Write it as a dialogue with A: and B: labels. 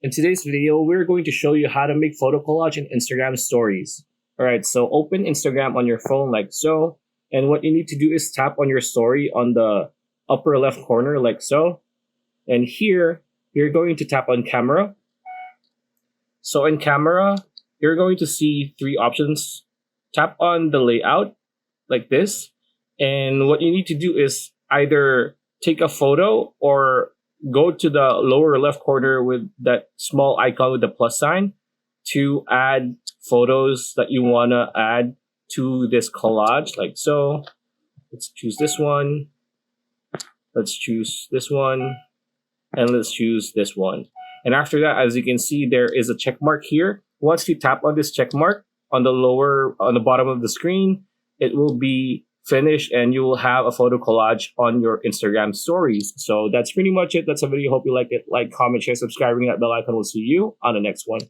A: In today's video, we're going to show you how to make photo collage in Instagram stories. Alright, so open Instagram on your phone like so. And what you need to do is tap on your story on the upper left corner like so. And here, you're going to tap on camera. So in camera, you're going to see three options. Tap on the layout like this. And what you need to do is either take a photo or go to the lower left corner with that small icon with the plus sign to add photos that you want to add to this collage like so. Let's choose this one. Let's choose this one. And let's choose this one. And after that, as you can see, there is a check mark here. Once you tap on this check mark on the bottom of the screen, it will be finished and you will have a photo collage on your Instagram stories. So that's pretty much it. That's a video. Hope you like it. Like, comment, share, subscribe, ring that bell icon. We'll see you on the next one.